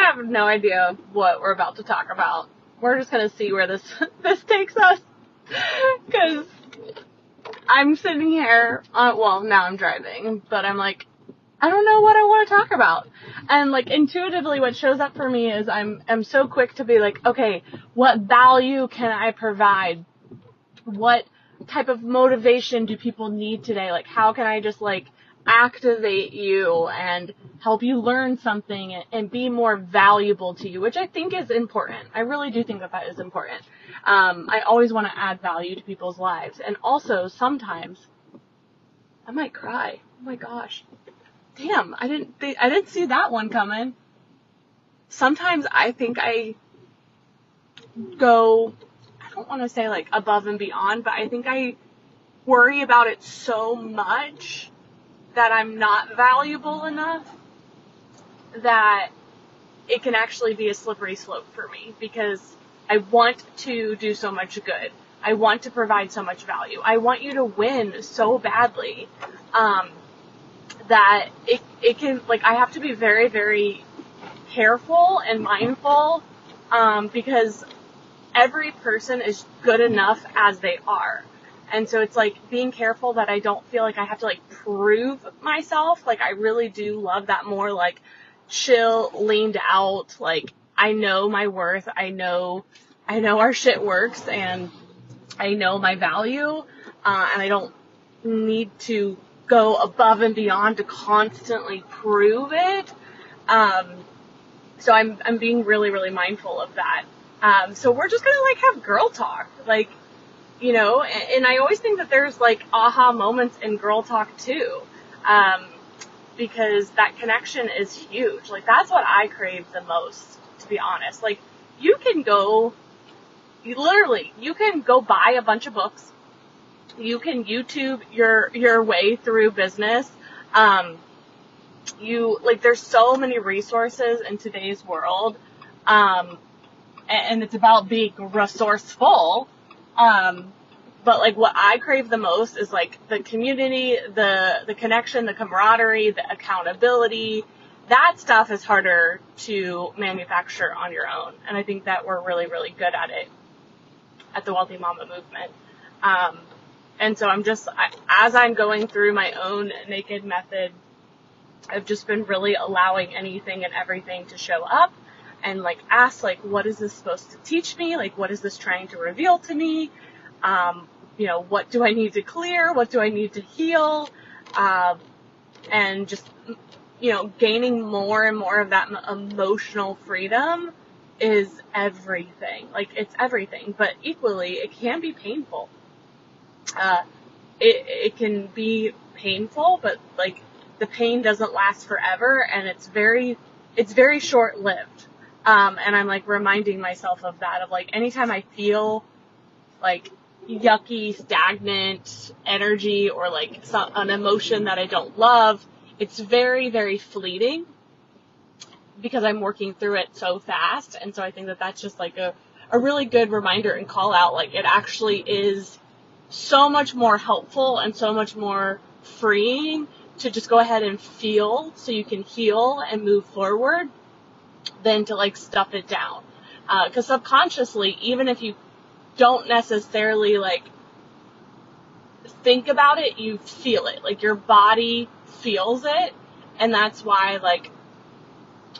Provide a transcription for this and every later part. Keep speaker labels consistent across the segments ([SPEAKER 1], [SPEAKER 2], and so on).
[SPEAKER 1] I have no idea what we're about to talk about. We're just going to see where this takes us. Because I'm sitting here, now I'm driving, but I'm like, I don't know what I want to talk about. And like intuitively what shows up for me is I'm so quick to be like, okay, what value can I provide? What type of motivation do people need today? Like, how can I just like activate you and help you learn something and be more valuable to you, which I think is important. I really do think that is important. I always want to add value to people's lives. And also sometimes I might cry. Oh my gosh. Damn, I didn't see that one coming. Sometimes I think I go, I don't want to say like above and beyond, but I think I worry about it so much that I'm not valuable enough that it can actually be a slippery slope for me, because I want to do so much good. I want to provide so much value. I want you to win so badly, that it can, like, I have to be very, very careful and mindful, because every person is good enough as they are. And so it's like being careful that I don't feel like I have to like prove myself. Like, I really do love that more like chill, leaned out, like I know my worth. I know our shit works, and I know my value, and I don't need to go above and beyond to constantly prove it. So I'm being really, really mindful of that. So we're just gonna like have girl talk, like, you know, and I always think that there's like aha moments in girl talk too, because that connection is huge. Like, that's what I crave the most, to be honest. Like, you can go buy a bunch of books. You can YouTube your way through business. There's so many resources in today's world. And it's about being resourceful. But like what I crave the most is like the community, the connection, the camaraderie, the accountability. That stuff is harder to manufacture on your own. And I think that we're really, really good at it at the Wealthy Mama movement. And so as I'm going through my own naked method, I've just been really allowing anything and everything to show up and like ask, like, what is this supposed to teach me? Like, what is this trying to reveal to me? You know, what do I need to clear? What do I need to heal? And just, you know, gaining more and more of that emotional freedom is everything. Like, it's everything, but equally it can be painful. It can be painful, but like the pain doesn't last forever, and it's very short-lived. And I'm like reminding myself of that, of like anytime I feel like yucky, stagnant energy or like an emotion that I don't love, it's very, very fleeting because I'm working through it so fast. And so I think that that's just like a really good reminder and call out. Like, it actually is so much more helpful and so much more freeing to just go ahead and feel so you can heal and move forward than to like stuff it down. Because subconsciously, even if you don't necessarily like think about it, you feel it. Like, your body feels it, and that's why like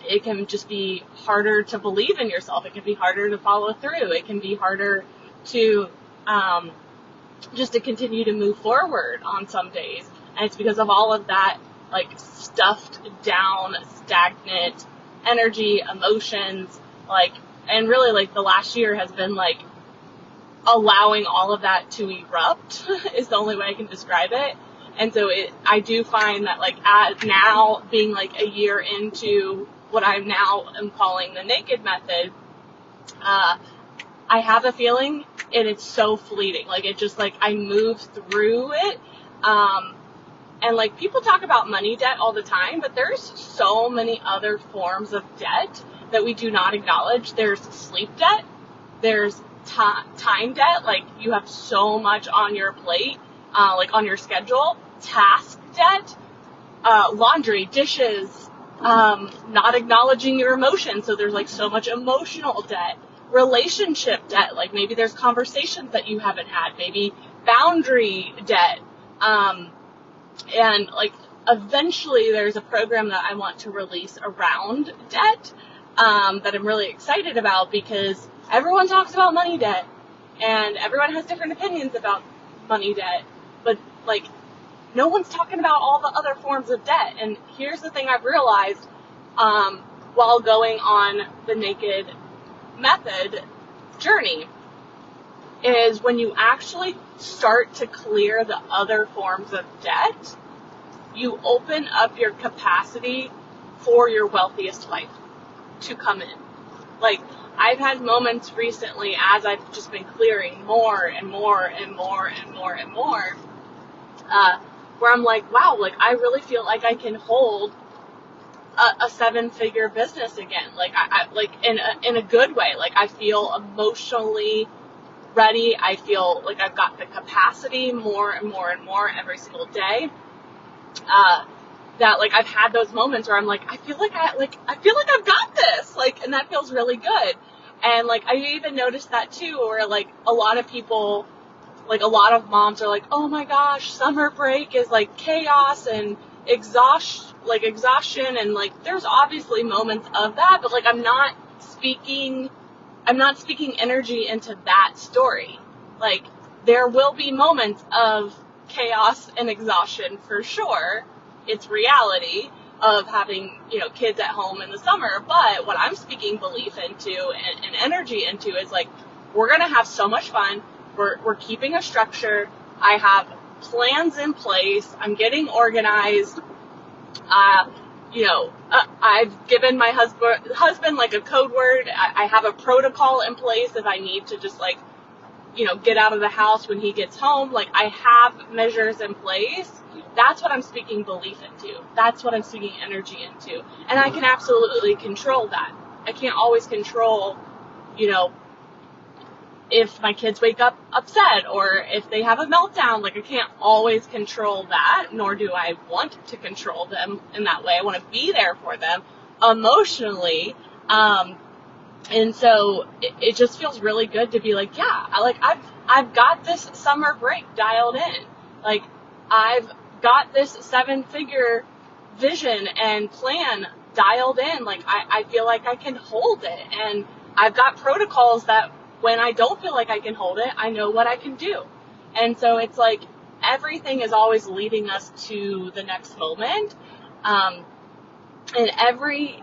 [SPEAKER 1] it can just be harder to believe in yourself. It can be harder to follow through. It can be harder to just to continue to move forward on some days. And it's because of all of that like stuffed down, stagnant energy, emotions, like, and really like the last year has been like allowing all of that to erupt is the only way I can describe it. And so I do find that like now being like a year into what I now am calling the naked method, I have a feeling, and it's so fleeting. Like, it just like I move through it. And like people talk about money debt all the time, but there's so many other forms of debt that we do not acknowledge. There's sleep debt. There's time debt. Like, you have so much on your plate, like on your schedule. Task debt, laundry, dishes, not acknowledging your emotions. So there's like so much emotional debt, relationship debt. Like maybe there's conversations that you haven't had, maybe boundary debt. And like eventually there's a program that I want to release around debt, that I'm really excited about, because everyone talks about money debt and everyone has different opinions about money debt, but like no one's talking about all the other forms of debt. And here's the thing I've realized, while going on the Naked Method journey, is when you actually start to clear the other forms of debt, you open up your capacity for your wealthiest life to come in. Like, I've had moments recently as I've just been clearing more and more and more and more and more, where I'm like, wow, like I really feel like I can hold a 7-figure business again. Like I like in a good way. Like I feel emotionally ready. I feel like I've got the capacity more and more and more every single day. That like I've had those moments where I'm like, I feel like I've got this. Like, and that feels really good. And like I even noticed that too, where like a lot of people, like a lot of moms are like, oh my gosh, summer break is like chaos and exhaustion, and like there's obviously moments of that, but like I'm not speaking energy into that story. Like there will be moments of chaos and exhaustion for sure. It's reality of having, kids at home in the summer, but what I'm speaking belief into and energy into is like, we're going to have so much fun. We're keeping a structure. I have plans in place. I'm getting organized. I've given my husband like a code word. I have a protocol in place if I need to just like, get out of the house when he gets home. Like I have measures in place. That's what I'm speaking belief into. That's what I'm speaking energy into. And I can absolutely control that. I can't always control, if my kids wake up upset or if they have a meltdown. Like I can't always control that, nor do I want to control them in that way. I want to be there for them emotionally. And so it just feels really good to be like, yeah, I've got this summer break dialed in. Like I've got this 7-figure vision and plan dialed in. Like I feel like I can hold it, and I've got protocols that when I don't feel like I can hold it, I know what I can do. And so it's like everything is always leading us to the next moment. And every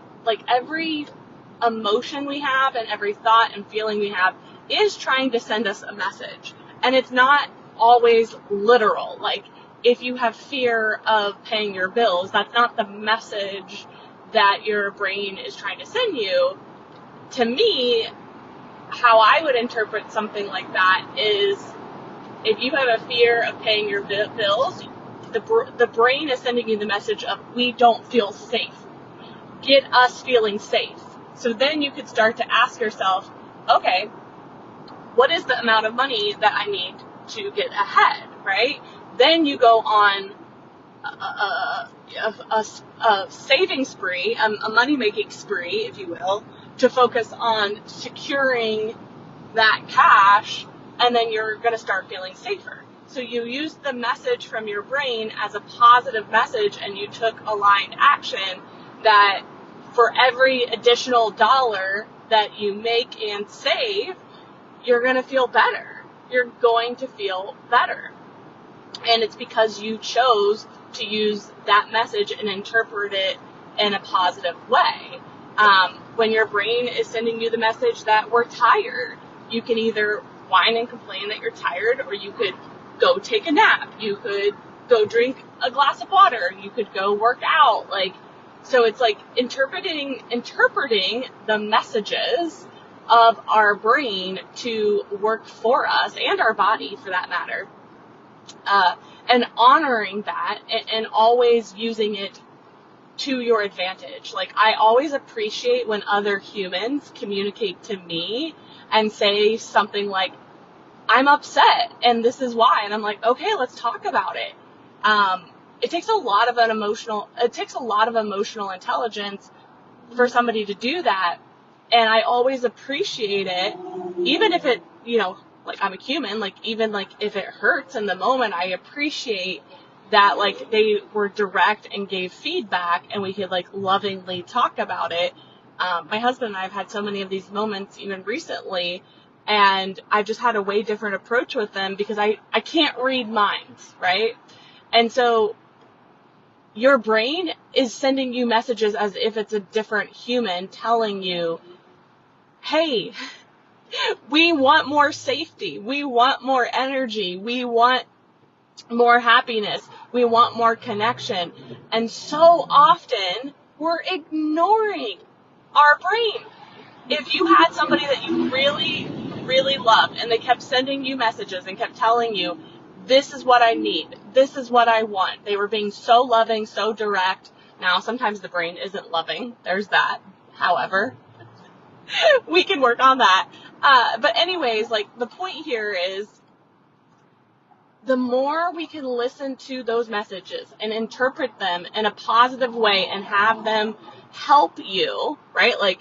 [SPEAKER 1] emotion we have and every thought and feeling we have is trying to send us a message. And it's not always literal. Like if you have fear of paying your bills, that's not the message that your brain is trying to send you. To me, how I would interpret something like that is, if you have a fear of paying your bills, the brain is sending you the message of, we don't feel safe. Get us feeling safe. So then you could start to ask yourself, okay, what is the amount of money that I need to get ahead, right? Then you go on a saving spree, a money-making spree, if you will, to focus on securing that cash, and then you're going to start feeling safer. So you use the message from your brain as a positive message, and you took aligned action that for every additional dollar that you make and save, you're going to feel better. You're going to feel better. And it's because you chose to use that message and interpret it in a positive way. When your brain is sending you the message that we're tired, you can either whine and complain that you're tired, or you could go take a nap. You could go drink a glass of water. You could go work out. So it's like interpreting the messages of our brain to work for us, and our body for that matter, and honoring that and always using it to your advantage. Like, I always appreciate when other humans communicate to me and say something like, I'm upset and this is why. And I'm like, okay, let's talk about it. it takes a lot of emotional intelligence for somebody to do that. And I always appreciate it, even if it, like I'm a human, like even like if it hurts in the moment, I appreciate that like they were direct and gave feedback and we could like lovingly talk about it. My husband and I have had so many of these moments even recently, and I've just had a way different approach with them because I can't read minds, right? And so your brain is sending you messages as if it's a different human telling you, hey, we want more safety. We want more energy. We want more happiness. We want more connection. And so often we're ignoring our brain. If you had somebody that you really, really loved and they kept sending you messages and kept telling you, this is what I need, this is what I want. They were being so loving, so direct. Now, sometimes the brain isn't loving. There's that. However, we can work on that. But anyways, like the point here is the more we can listen to those messages and interpret them in a positive way and have them help you, right? Like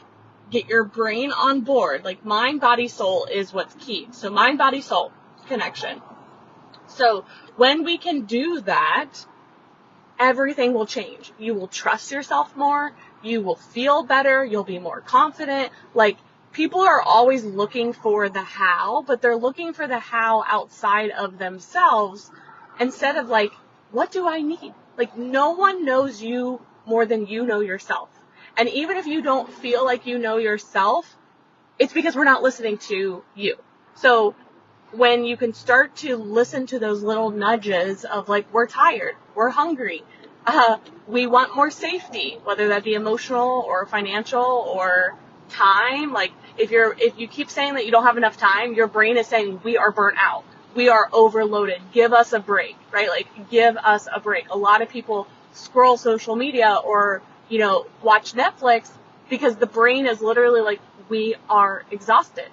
[SPEAKER 1] get your brain on board. Like mind, body, soul is what's key. So mind, body, soul connection. So when we can do that, everything will change. You will trust yourself more. You will feel better. You'll be more confident. Like people are always looking for the how, but they're looking for the how outside of themselves instead of like, what do I need? Like no one knows you more than you know yourself. And even if you don't feel like you know yourself, it's because we're not listening to you. So when you can start to listen to those little nudges of like, we're tired, we're hungry, we want more safety, whether that be emotional or financial or time. Like if you keep saying that you don't have enough time, your brain is saying we are burnt out, we are overloaded, give us a break, right? Like give us a break. A lot of people scroll social media or watch Netflix because the brain is literally like, we are exhausted.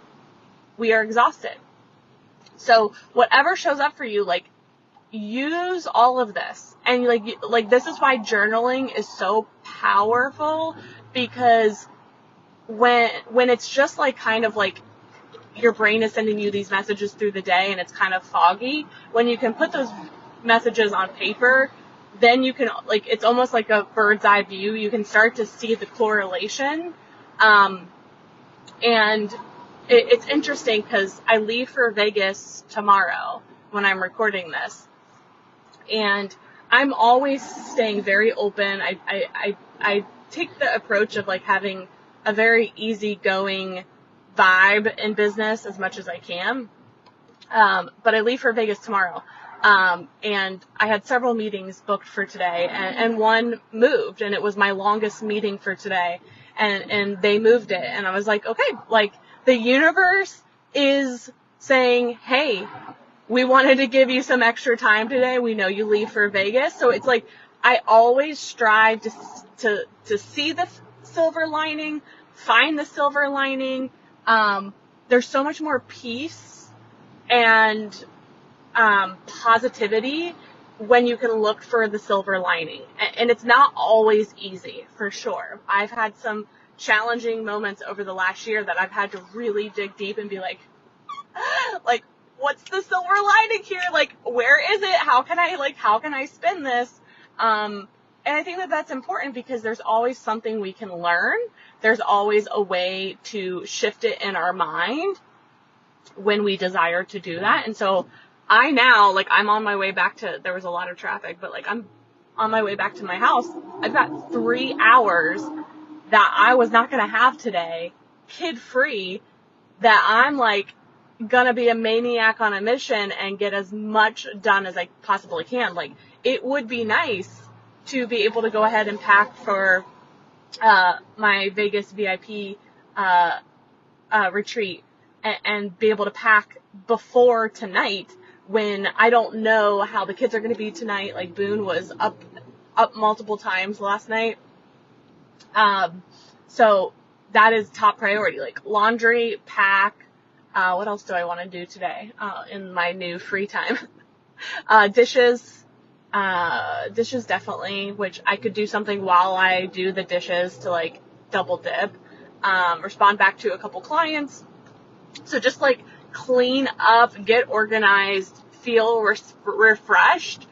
[SPEAKER 1] So whatever shows up for you, like use all of this. And like this is why journaling is so powerful, because when it's just like kind of like your brain is sending you these messages through the day and it's kind of foggy, when you can put those messages on paper, then you can, like, it's almost like a bird's eye view. You can start to see the correlation. And it's interesting because I leave for Vegas tomorrow when I'm recording this. And I'm always staying very open. I take the approach of like having a very easygoing vibe in business as much as I can. But I leave for Vegas tomorrow. And I had several meetings booked for today, and one moved, and it was my longest meeting for today, and they moved it, and I was like, okay, like, the universe is saying, hey, we wanted to give you some extra time today, we know you leave for Vegas, so it's like, I always strive to see the silver lining, find the silver lining. There's so much more peace and positivity when you can look for the silver lining. And it's not always easy, for sure. I've had some challenging moments over the last year that I've had to really dig deep and be like, what's the silver lining here? Like, where is it? How can I spin this? And I think that that's important because there's always something we can learn. There's always a way to shift it in our mind when we desire to do that. And so I now, like, I'm on my way back to, there was a lot of traffic, but like, I'm on my way back to my house. I've got 3 hours that I was not going to have today, kid-free, that I'm like going to be a maniac on a mission and get as much done as I possibly can. Like, it would be nice to be able to go ahead and pack for my Vegas VIP retreat and be able to pack before tonight when I don't know how the kids are going to be tonight. Like, Boone was up multiple times last night. So that is top priority. Like, laundry, pack. What else do I want to do today in my new free time? Dishes. Dishes definitely, which I could do something while I do the dishes to like double dip. Respond back to a couple clients. So just like clean up, get organized, feel refreshed,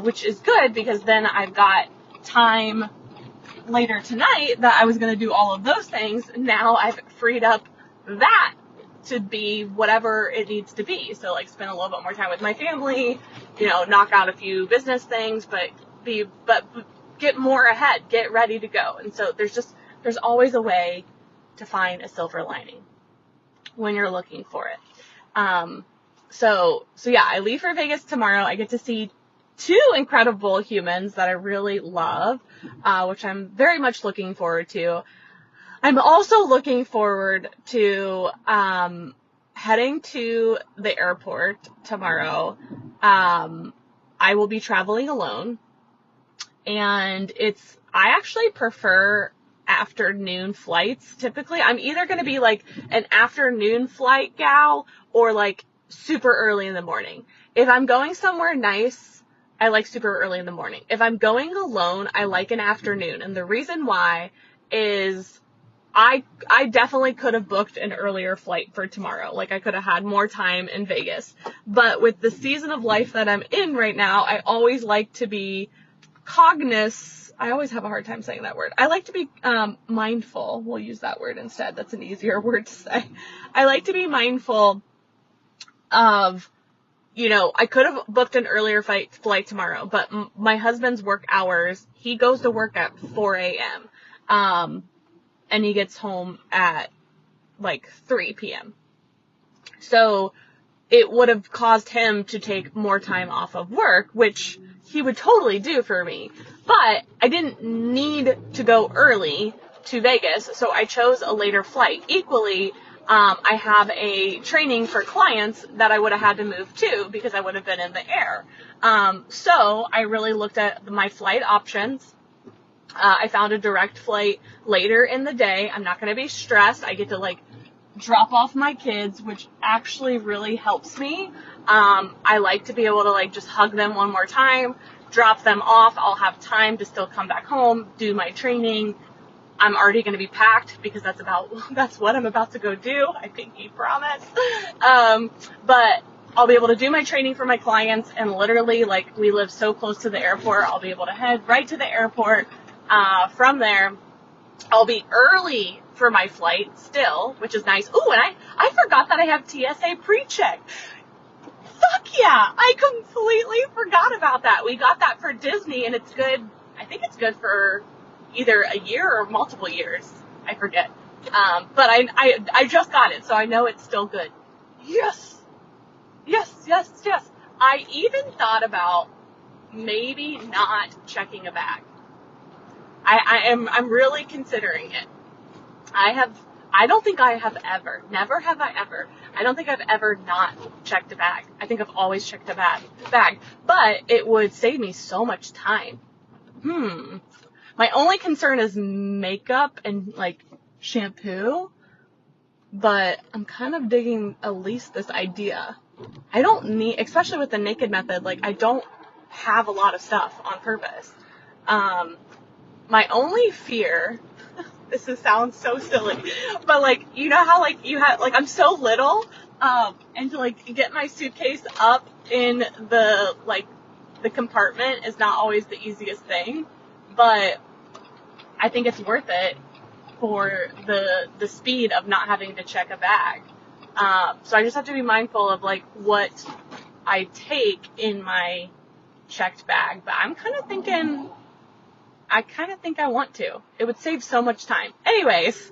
[SPEAKER 1] which is good because then I've got time later tonight that I was going to do all of those things. Now I've freed up that to be whatever it needs to be. So like spend a little bit more time with my family, knock out a few business things, but get more ahead, get ready to go. And so there's always a way to find a silver lining when you're looking for it. So yeah, I leave for Vegas tomorrow. I get to see 2 incredible humans that I really love, which I'm very much looking forward to. I'm also looking forward to heading to the airport tomorrow. I will be traveling alone, and I actually prefer afternoon flights. Typically, I'm either going to be like an afternoon flight gal or like super early in the morning. If I'm going somewhere nice, I like super early in the morning. If I'm going alone, I like an afternoon. And the reason why is I definitely could have booked an earlier flight for tomorrow. Like I could have had more time in Vegas. But with the season of life that I'm in right now, I always like to be I always have a hard time saying that word. I like to be mindful. We'll use that word instead. That's an easier word to say. I like to be mindful of, I could have booked an earlier flight tomorrow, but my husband's work hours, he goes to work at 4 a.m. And he gets home at like 3 p.m. So it would have caused him to take more time off of work, which he would totally do for me. But I didn't need to go early to Vegas, so I chose a later flight. Equally, I have a training for clients that I would have had to move to because I would have been in the air. So I really looked at my flight options. I found a direct flight later in the day. I'm not going to be stressed. I get to like drop off my kids, which actually really helps me. I like to be able to like just hug them one more time, drop them off. I'll have time to still come back home, do my training. I'm already going to be packed because that's what I'm about to go do. I pinky promise. But I'll be able to do my training for my clients, and literally like we live so close to the airport, I'll be able to head right to the airport. From there, I'll be early for my flight still, which is nice. Ooh, and I forgot that I have TSA PreCheck. Fuck yeah! I completely forgot about that. We got that for Disney, and it's good. I think it's good for either a year or multiple years. I forget. But I just got it, so I know it's still good. Yes! I even thought about maybe not checking a bag. I'm really considering it. I don't think I have ever, never have I ever, I don't think I've ever not checked a bag. I think I've always checked a bag, but it would save me so much time. My only concern is makeup and like shampoo, but I'm kind of digging at least this idea. I don't need, especially with the naked method, like I don't have a lot of stuff on purpose. My only fear, sounds so silly, but like, you know how like you have, like I'm so little, and to like get my suitcase up in the compartment is not always the easiest thing, but I think it's worth it for the speed of not having to check a bag. So I just have to be mindful of like what I take in my checked bag, but I'm kind of thinking, I want to. It would save so much time. Anyways,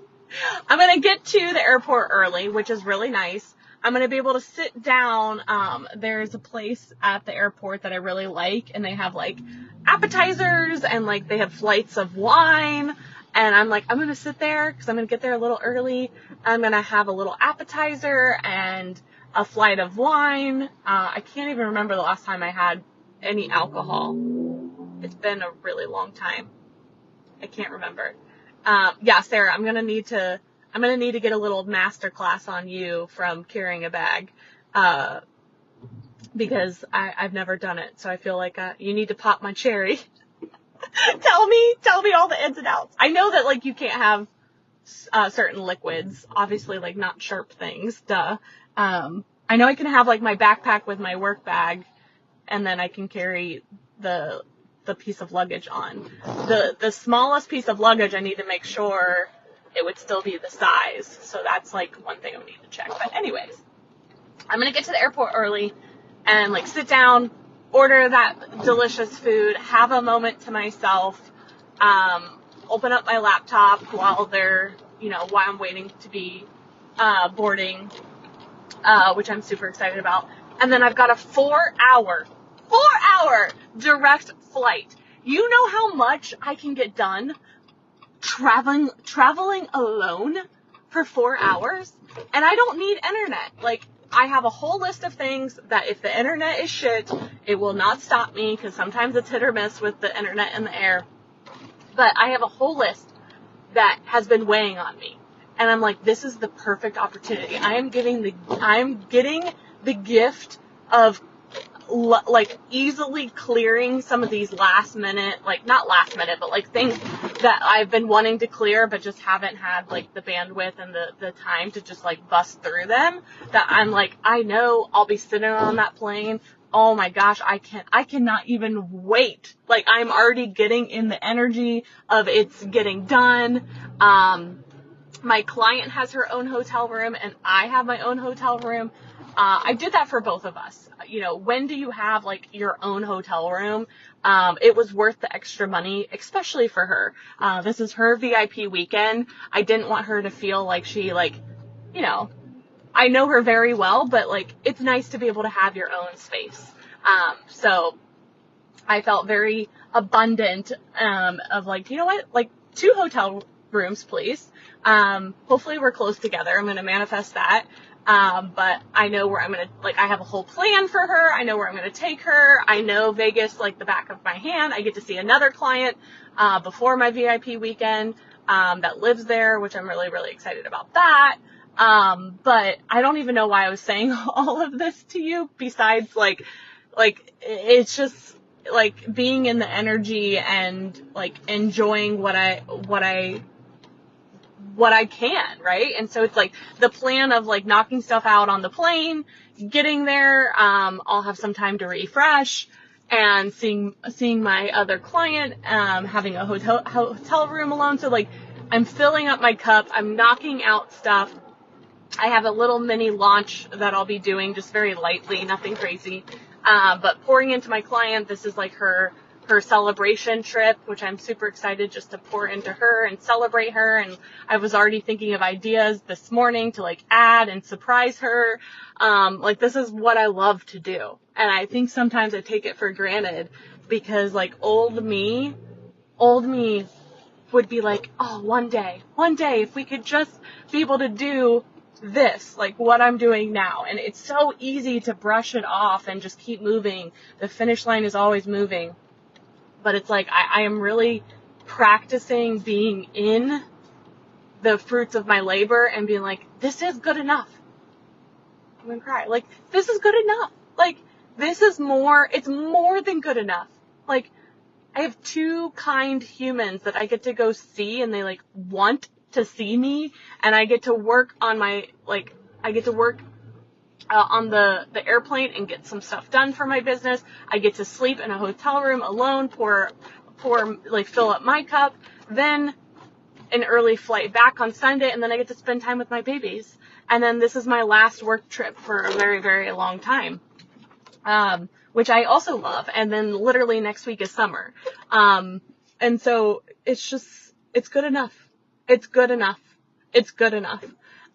[SPEAKER 1] I'm going to get to the airport early, which is really nice. I'm going to be able to sit down. There's a place at the airport that I really like, and they have like appetizers and like they have flights of wine. And I'm like, I'm going to sit there because I'm going to get there a little early. I'm going to have a little appetizer and a flight of wine. I can't even remember the last time I had any alcohol. It's been a really long time. I can't remember. Yeah, Sarah, I'm gonna need to get a little master class on you from carrying a bag. because I've never done it. So I feel like you need to pop my cherry. tell me all the ins and outs. I know that like you can't have certain liquids, obviously like not sharp things, duh. I know I can have like my backpack with my work bag, and then I can carry the piece of luggage on. The smallest piece of luggage, I need to make sure it would still be the size. So that's like one thing I would need to check. But anyways, I'm going to get to the airport early and like sit down, order that delicious food, have a moment to myself, open up my laptop while while I'm waiting to be boarding, which I'm super excited about. And then I've got a 4-hour direct flight. You know how much I can get done traveling alone for 4 hours? And I don't need internet. Like, I have a whole list of things that if the internet is shit, it will not stop me, because sometimes it's hit or miss with the internet in the air. But I have a whole list that has been weighing on me. And I'm like, this is the perfect opportunity. I'm getting the gift of like easily clearing some of these last minute, like not last minute, but like things that I've been wanting to clear, but just haven't had like the bandwidth and the time to just like bust through them, that I'm like, I know I'll be sitting on that plane. Oh my gosh, I cannot even wait. Like, I'm already getting in the energy of it's getting done. My client has her own hotel room and I have my own hotel room. I did that for both of us. When do you have like your own hotel room? It was worth the extra money, especially for her. This is her VIP weekend. I didn't want her to feel like she I know her very well, but like, it's nice to be able to have your own space. So I felt very abundant, of like, you know what, like 2 hotel rooms, please. Hopefully we're close together. I'm going to manifest that. But I know where I'm going to, like, I have a whole plan for her. I know where I'm going to take her. I know Vegas like the back of my hand. I get to see another client, before my VIP weekend, that lives there, which I'm really, really excited about that. But I don't even know why I was saying all of this to you, besides like it's just like being in the energy and like enjoying what I can, right? And so it's like the plan of like knocking stuff out on the plane, getting there, I'll have some time to refresh, and seeing my other client, having a hotel room alone. So like, I'm filling up my cup, I'm knocking out stuff. I have a little mini launch that I'll be doing just very lightly, nothing crazy. But pouring into my client, this is like her celebration trip, which I'm super excited just to pour into her and celebrate her. And I was already thinking of ideas this morning to like add and surprise her. Like, this is what I love to do. And I think sometimes I take it for granted, because like old me would be like, oh, one day, if we could just be able to do this, like what I'm doing now. And it's so easy to brush it off and just keep moving. The finish line is always moving. But it's like, I am really practicing being in the fruits of my labor and being like, this is good enough. I'm gonna cry. Like, this is good enough. Like, it's more than good enough. Like, I have 2 kind humans that I get to go see, and they like want to see me, and I get to work on on the airplane and get some stuff done for my business. I get to sleep in a hotel room alone, fill up my cup, then an early flight back on Sunday, and then I get to spend time with my babies. And then this is my last work trip for a very, very long time, which I also love. And then literally next week is summer. And so it's good enough. It's good enough. It's good enough.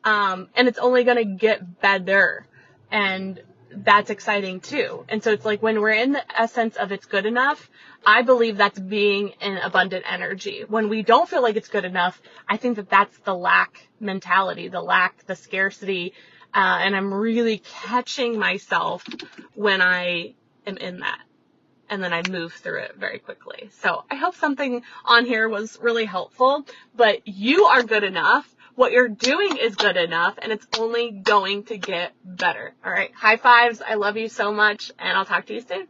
[SPEAKER 1] And it's only going to get better. And that's exciting too. And so it's like, when we're in the essence of it's good enough, I believe that's being in abundant energy. When we don't feel like it's good enough, I think that that's the lack mentality, the scarcity. And I'm really catching myself when I am in that. And then I move through it very quickly. So I hope something on here was really helpful, but you are good enough what you're doing is good enough, and it's only going to get better. All right. High fives. I love you so much, and I'll talk to you soon.